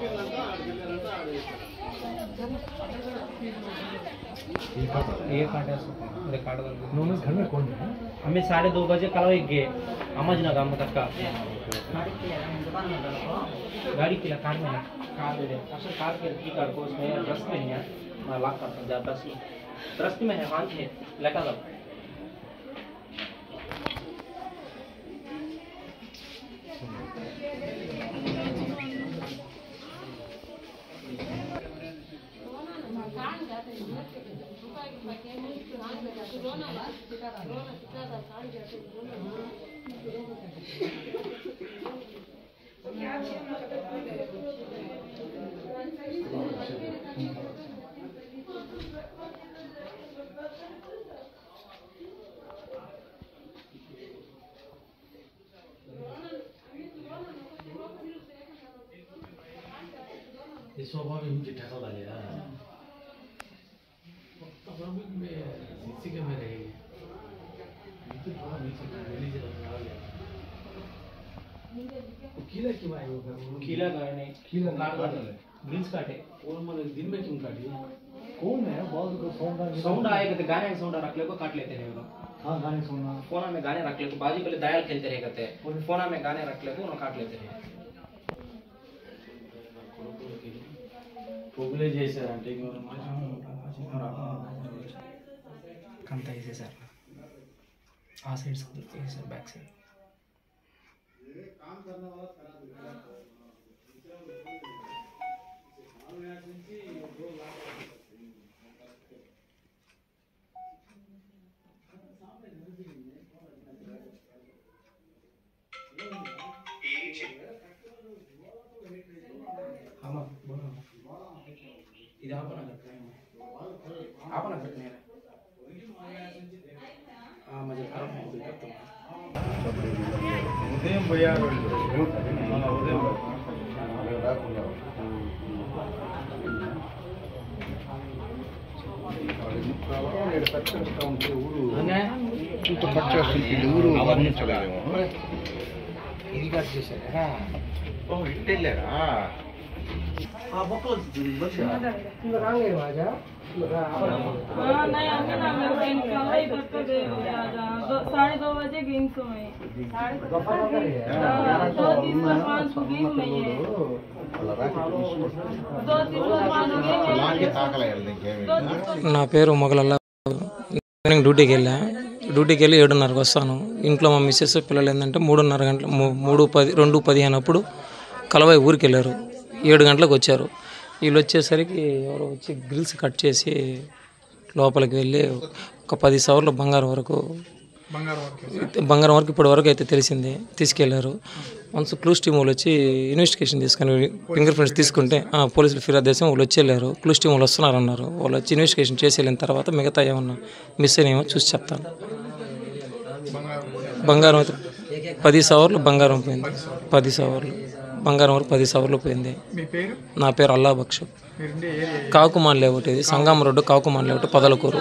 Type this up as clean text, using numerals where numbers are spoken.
ये काटे घर में कौन है? हमें 2:30 बजे कल गए अम्मा गाँव तक का गाड़ी के कार में कार दे असल कार के की कार को उसमें रस्त में है लॉक करता जाता है रस्त में है हाथ है लगा लो ये स्वभाव में मुझे ठहरा लगा स्वाभाविक में इसी के में रहेंगे तो थोड़ा नीचे नीचे लगा गया कीला क्यों आए वो कीला गाने कीला काट ग्रिल्स काटे और मतलब दिन में क्यों काटी कौन है बहुत को साउंड आएगा तो गाने साउंड रख ले को काट लेते हैं वो हाँ गाने सुनना फोन में गाने रख ले को बाजी पहले दायल खेलते रहे करते हैं फोन में गाने रख ले को उन्हें काट लेते हैं पोगले जैसे आंटी को कंता इसे सर आ साइड से सर बैक साइड काम करने वाला करा ఇది ఆపన करते हैं मुझे खराब हो गई करता ఉదయం పోయారు ఉదయం ఇంత ఖర్చు వస్తుంది ఊరు వర్ణించలేము ఇది కట్ చేశారా ఓ ఇంటి వెళ్ళారా ఆ బొక్కలు రాంగే రాజా नहीं हमें ना मेरे कल ही पक्का दे 2:30 बजे गेम सो में 2:35 गेम में है 2:35 నా పేరు మొగలల్ల మార్నింగ్ డ్యూటీకి వెళ్ళా డ్యూటీకి వెళ్ళి 7:30కి వస్తాను ఇంట్లో మా మిస్సెస్ పిల్లలు ఏంటంటే 3:30 గంటల 2:15 అప్పుడు కలవాయి ఊరికి వెళ్ళారు 7 గంటలకు వచ్చారు వీళ్ళు వచ్చేసరికి ఎవరో వచ్చి గ్రిల్స్ కట్ చేసి లోపలికి వెళ్ళి ఒక 10 సవర్లు బంగారం వరకు ఇప్పటి వరకు అయితే తెలిసింది తీసుకెళ్లారు వన్స్ క్లూస్ టీమ్ వాళ్ళు వచ్చి ఇన్వెస్టిగేషన్ తీసుకొని ఫింగర్ ప్రింట్స్ తీసుకుంటే పోలీసులు ఫిర్యాదు చేసి వాళ్ళు వచ్చి వెళ్ళారు క్లూస్ టీమ్ వాళ్ళు వస్తున్నారన్నారు వాళ్ళు వచ్చి ఇన్వెస్టిగేషన్ చేసి వెళ్ళిన తర్వాత మిగతా ఏమన్నా మిస్ అయినేమో చూసి చెప్తాను బంగారం అయితే 10 సవర్లు బంగారం పోయింది 10 సవర్లు బంగారం వరకు 10 సవర్లు పోయింది నా పేరు అల్లా బక్షు కాకుమాన్ లేఅవుట్ ఇది సంగం రోడ్డు కాకుమాన్ లేఅవుట్ పొదలకూరు